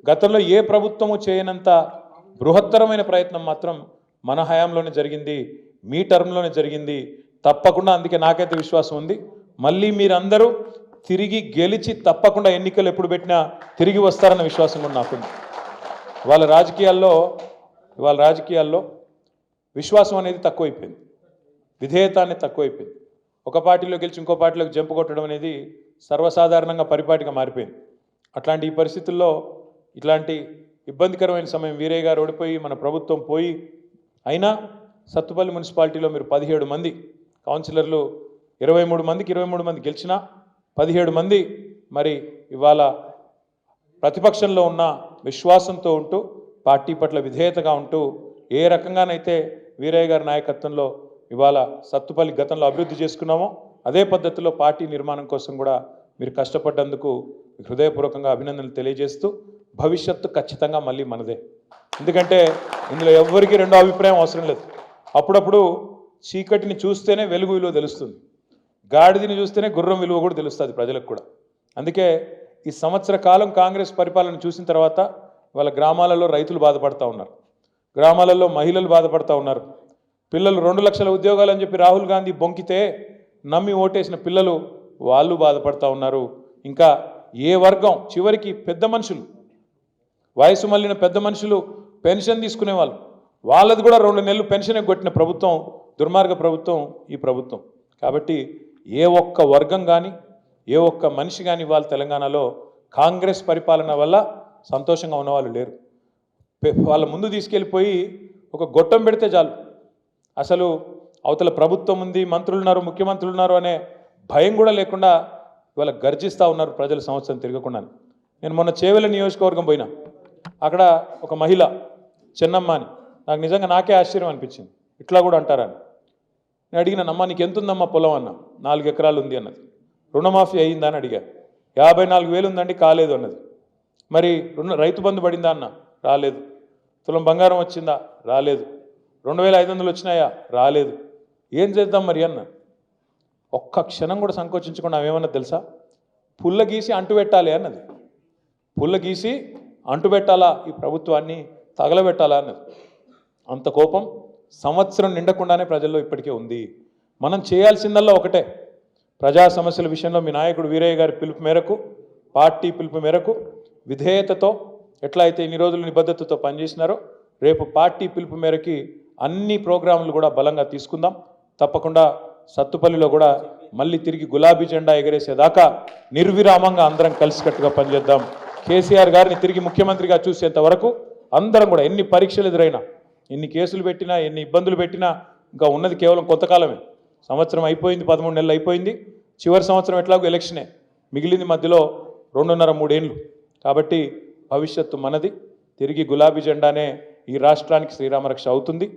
గతంలో ఏ ప్రభుత్వము చేయనంత బృహత్తరమైన ప్రయత్నం మాత్రం మన హయాంలోనే జరిగింది, మీ టర్మ్లోనే జరిగింది. తప్పకుండా అందుకే నాకైతే విశ్వాసం ఉంది, మళ్ళీ మీరందరూ తిరిగి గెలిచి తప్పకుండా ఎన్నికలు ఎప్పుడు పెట్టినా తిరిగి వస్తారన్న విశ్వాసం కూడా నాకుంది. వాళ్ళ రాజకీయాల్లో విశ్వాసం అనేది తక్కువైపోయింది, విధేయత అనేది తక్కువైపోయింది. ఒక పార్టీలో గెలిచి ఇంకో పార్టీలోకి జంపు కొట్టడం అనేది సర్వసాధారణంగా పరిపాటిగా మారిపోయింది. అట్లాంటి ఈ పరిస్థితుల్లో ఇట్లాంటి ఇబ్బందికరమైన సమయం వీరయ్య గారు ఓడిపోయి మన ప్రభుత్వం పోయి అయినా సత్తుపల్లి మున్సిపాలిటీలో మీరు 17 మంది కౌన్సిలర్లు, 23 మందికి 23 మంది గెలిచినా 17 మంది మరి ఇవాళ ప్రతిపక్షంలో ఉన్న విశ్వాసంతో ఉంటూ పార్టీ పట్ల విధేయతగా ఉంటూ ఏ రకంగానైతే వీరయ్య గారి నాయకత్వంలో ఇవాళ సత్తుపల్లి గతంలో అభివృద్ధి చేసుకున్నామో అదే పద్ధతిలో పార్టీ నిర్మాణం కోసం కూడా మీరు కష్టపడ్డందుకు హృదయపూర్వకంగా అభినందనలు తెలియజేస్తూ భవిష్యత్తు ఖచ్చితంగా మళ్ళీ మనదే. ఎందుకంటే ఇందులో ఎవ్వరికీ రెండో అభిప్రాయం అవసరం లేదు. అప్పుడప్పుడు చీకటిని చూస్తేనే వెలుగు విలువ తెలుస్తుంది, గాడిదని చూస్తేనే గుర్రం విలువ కూడా తెలుస్తుంది ప్రజలకు కూడా. అందుకే ఈ సంవత్సర కాలం కాంగ్రెస్ పరిపాలన చూసిన తర్వాత వాళ్ళ గ్రామాలలో రైతులు బాధపడుతూ ఉన్నారు, గ్రామాలలో మహిళలు బాధపడుతూ ఉన్నారు. పిల్లలు 2 లక్షల ఉద్యోగాలు అని చెప్పి రాహుల్ గాంధీ బొంకితే నమ్మి ఓటేసిన పిల్లలు వాళ్ళు బాధపడుతూ ఉన్నారు. ఇంకా ఏ వర్గం చివరికి పెద్ద మనుషులు, వయసు మళ్ళిన పెద్ద మనుషులు పెన్షన్ తీసుకునేవాళ్ళు, వాళ్ళది కూడా 2 నెలలు పెన్షన్ కొట్టిన ప్రభుత్వం దుర్మార్గ ప్రభుత్వం ఈ ప్రభుత్వం. కాబట్టి ఏ ఒక్క వర్గం కానీ ఏ ఒక్క మనిషి కానీ వాళ్ళ తెలంగాణలో కాంగ్రెస్ పరిపాలన వల్ల సంతోషంగా ఉన్నవాళ్ళు లేరు. వాళ్ళ ముందు తీసుకెళ్ళిపోయి ఒక గొట్టం పెడితే చాలు, అసలు అవతల ప్రభుత్వం ఉంది, మంత్రులు ఉన్నారు, ముఖ్యమంత్రులు ఉన్నారు అనే భయం కూడా లేకుండా ఇవాళ గర్జిస్తూ ఉన్నారు ప్రజలు సంవత్సరం తిరగకుండా. నేను మొన్న చేవెళ్ళ నియోజకవర్గం పోయినా, అక్కడ ఒక మహిళ చెన్నమ్మ అని, నాకు నిజంగా నాకే ఆశ్చర్యం అనిపించింది, ఇట్లా కూడా అంటారని. నేను అడిగినానమ్మా నీకు ఎంత ఉందమ్మా పొలం అన్న, 4 ఎకరాలు ఉంది అన్నది. రుణమాఫీ అయ్యిందా అని అడిగా, 54,000 ఉందండి కాలేదు అన్నది. మరి రైతు బంధు పడిందా అన్న, రాలేదు. తులం బంగారం వచ్చిందా, రాలేదు. 2,500 వచ్చినాయా, రాలేదు. ఏం చేద్దాం మరి అన్న. ఒక్క క్షణం కూడా సంకోచించకుండా ఆమెమన్నది తెలుసా, పుల్ల గీసి అంటుపెట్టాలి అన్నది. పుల్ల గీసి అంటుపెట్టాలా, ఈ ప్రభుత్వాన్ని తగలబెట్టాలా అన్నది. అంత కోపం సంవత్సరం నిండకుండానే ప్రజల్లో ఇప్పటికే ఉంది. మనం చేయాల్సిందల్లా ఒకటే, ప్రజా సమస్యల విషయంలో మీ నాయకుడు వీరయ్య గారి పిలుపు మేరకు, పార్టీ పిలుపు మేరకు విధేయతతో ఎట్లా అయితే ఇన్ని రోజులు నిబద్ధతతో పనిచేసినారో రేపు పార్టీ పిలుపు మేరకి అన్ని ప్రోగ్రాంలు కూడా బలంగా తీసుకుందాం. తప్పకుండా సత్తుపల్లిలో కూడా మళ్ళీ తిరిగి గులాబీ జెండా ఎగరేసేదాకా నిర్విరామంగా అందరం కలిసికట్టుగా పనిచేద్దాం. కేసీఆర్ గారిని తిరిగి ముఖ్యమంత్రిగా చూసేంత వరకు అందరం కూడా ఎన్ని పరీక్షలు ఎదురైనా, ఎన్ని కేసులు పెట్టినా, ఎన్ని ఇబ్బందులు పెట్టినా ఇంకా ఉన్నది కేవలం కొంతకాలమే. సంవత్సరం అయిపోయింది, 13 నెలలు అయిపోయింది. చివరి సంవత్సరం ఎట్లాగో ఎలక్షనే మిగిలింది, మధ్యలో 2.5-3 ఏళ్ళు. కాబట్టి భవిష్యత్తు మనది. తిరిగి గులాబీ జెండానే ఈ రాష్ట్రానికి శ్రీరామరక్ష అవుతుంది.